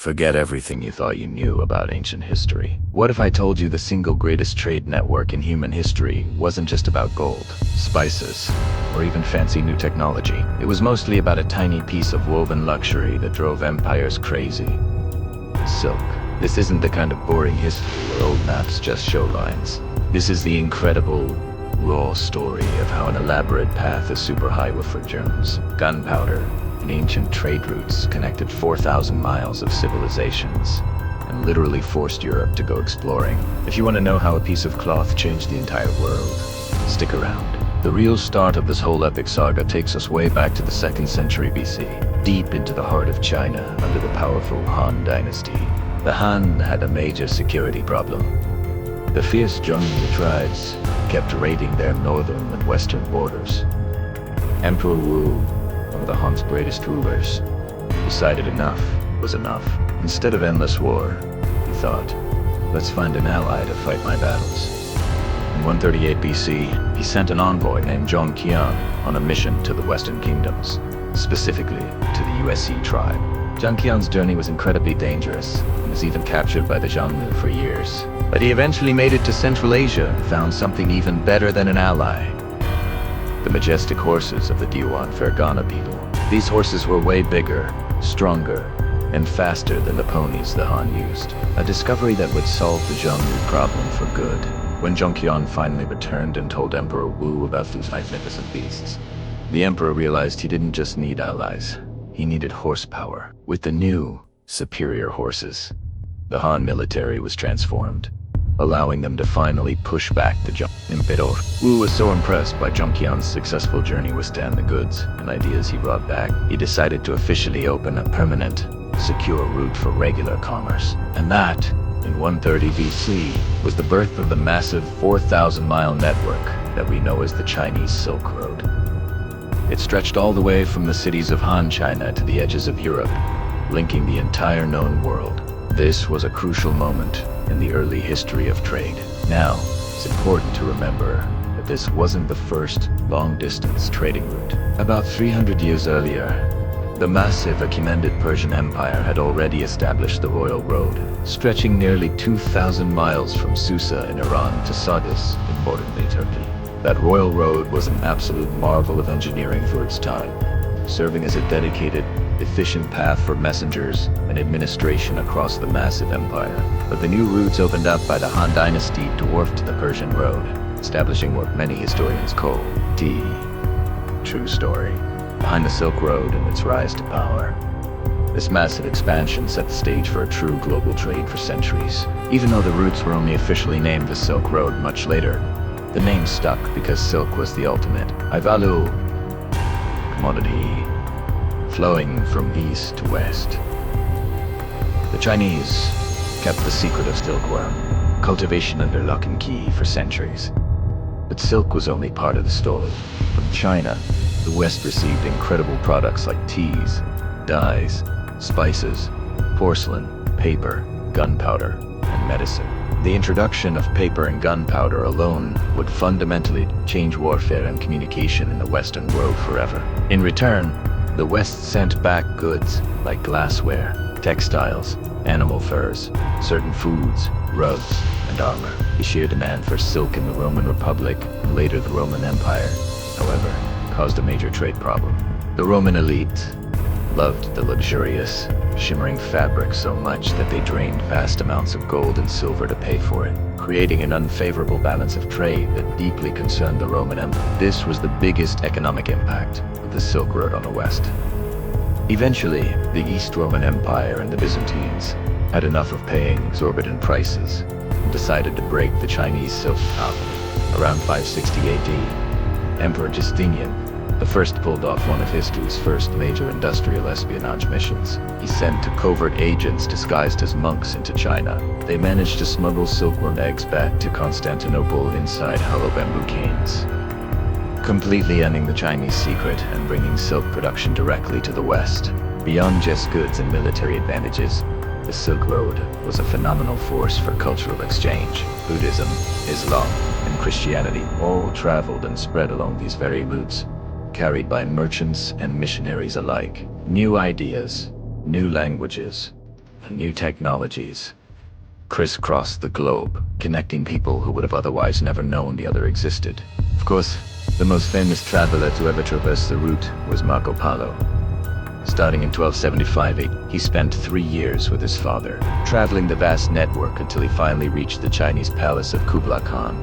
Forget everything you thought you knew about ancient history. What if I told you the single greatest trade network in human history wasn't just about gold, spices, or even fancy new technology? It was mostly about a tiny piece of woven luxury that drove empires crazy. Silk. This isn't the kind of boring history where old maps just show lines. This is the incredible, raw story of how an elaborate path of superhighway for germs, gunpowder, and ancient trade routes connected 4,000 miles of civilizations and literally forced Europe to go exploring. If you want to know how a piece of cloth changed the entire world, stick around. The real start of this whole epic saga takes us way back to the 2nd century BC, deep into the heart of China under the powerful Han dynasty. The Han had a major security problem. The fierce Zhongnu tribes kept raiding their northern and western borders. Emperor Wu, one of the Han's greatest rulers, decided enough was enough. Instead of endless war, he thought, let's find an ally to fight my battles. In 138 BC, he sent an envoy named Zhong Qian on a mission to the western kingdoms, specifically to the USC tribe. Zhong Qian's journey was incredibly dangerous and was even captured by the Xiongnu for years. But he eventually made it to Central Asia and found something even better than an ally. The majestic horses of the Diwan Fergana people. These horses were way bigger, stronger, and faster than the ponies the Han used. A discovery that would solve the Xiongnu problem for good. When Zhong Qian finally returned and told Emperor Wu about these magnificent beasts, the emperor realized he didn't just need allies, he needed horsepower. With the new, superior horses, the Han military was transformed, allowing them to finally push back the Emperor. Wu was so impressed by Zhong Qian's successful journey with stand the goods and ideas he brought back, he decided to officially open a permanent, secure route for regular commerce. And that, in 130 BC, was the birth of the massive 4,000-mile network that we know as the Chinese Silk Road. It stretched all the way from the cities of Han China to the edges of Europe, linking the entire known world. This was a crucial moment in the early history of trade. Now, it's important to remember that this wasn't the first long-distance trading route. About 300 years earlier, the massive Achaemenid Persian Empire had already established the Royal Road, stretching nearly 2,000 miles from Susa in Iran to Sardis in modern-day Turkey. That Royal Road was an absolute marvel of engineering for its time, serving as a dedicated, efficient path for messengers and administration across the massive empire. But the new routes opened up by the Han dynasty dwarfed the Persian Road, establishing what many historians call the true story behind the Silk Road and its rise to power. This massive expansion set the stage for a true global trade for centuries. Even though the routes were only officially named the Silk Road much later, the name stuck because silk was the ultimate high-value commodity, flowing from east to west. The Chinese kept the secret of silkworm cultivation under lock and key for centuries. But silk was only part of the story. From China, the West received incredible products like teas, dyes, spices, porcelain, paper, gunpowder, and medicine. The introduction of paper and gunpowder alone would fundamentally change warfare and communication in the Western world forever. In return, the West sent back goods like glassware, textiles, animal furs, certain foods, rugs, and armor. The sheer demand for silk in the Roman Republic and later the Roman Empire, however, caused a major trade problem. The Roman elite loved the luxurious, shimmering fabric so much that they drained vast amounts of gold and silver to pay for it, creating an unfavorable balance of trade that deeply concerned the Roman Empire. This was the biggest economic impact of the Silk Road on the West. Eventually, the East Roman Empire and the Byzantines had enough of paying exorbitant prices and decided to break the Chinese silk monopoly. Around 560 AD, Emperor Justinian the first pulled off one of history's first major industrial espionage missions. He sent two covert agents disguised as monks into China. They managed to smuggle silkworm eggs back to Constantinople inside hollow bamboo canes, completely ending the Chinese secret and bringing silk production directly to the West. Beyond just goods and military advantages, the Silk Road was a phenomenal force for cultural exchange. Buddhism, Islam, and Christianity all traveled and spread along these very routes, carried by merchants and missionaries alike. New ideas, new languages, New technologies crisscrossed the globe, connecting people who would have otherwise never known the other existed. Of course, the most famous traveler to ever traverse the route was Marco Polo. Starting in 1275, he spent 3 years with his father, traveling the vast network until he finally reached the Chinese palace of Kublai Khan.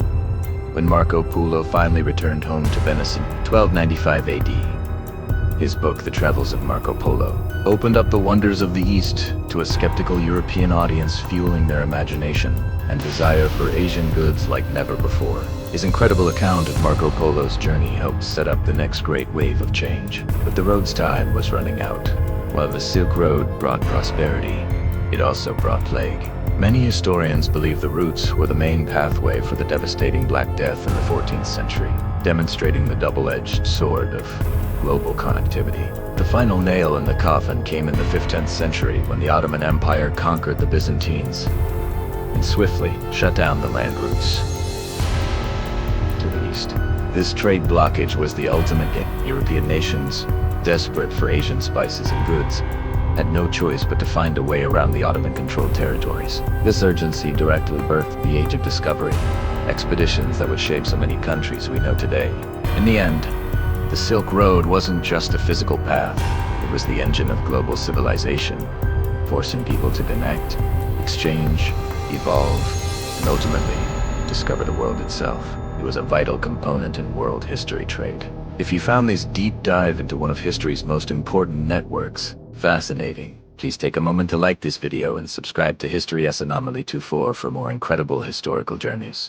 When Marco Polo finally returned home to Venice in 1295 AD, his book, The Travels of Marco Polo, opened up the wonders of the East to a skeptical European audience, fueling their imagination and desire for Asian goods like never before. His incredible account of Marco Polo's journey helped set up the next great wave of change. But the road's time was running out. While the Silk Road brought prosperity, it also brought plague. Many historians believe the routes were the main pathway for the devastating Black Death in the 14th century, demonstrating the double-edged sword of global connectivity. The final nail in the coffin came in the 15th century when the Ottoman Empire conquered the Byzantines and swiftly shut down the land routes to the east. This trade blockage was the ultimate game. European nations, desperate for Asian spices and goods, had no choice but to find a way around the Ottoman-controlled territories. This urgency directly birthed the Age of Discovery, expeditions that would shape so many countries we know today. In the end, the Silk Road wasn't just a physical path, it was the engine of global civilization, forcing people to connect, exchange, evolve, and ultimately discover the world itself. It was a vital component in world history trade. If you found this deep dive into one of history's most important networks fascinating, please take a moment to like this video and subscribe to History S Anomaly 24 for more incredible historical journeys.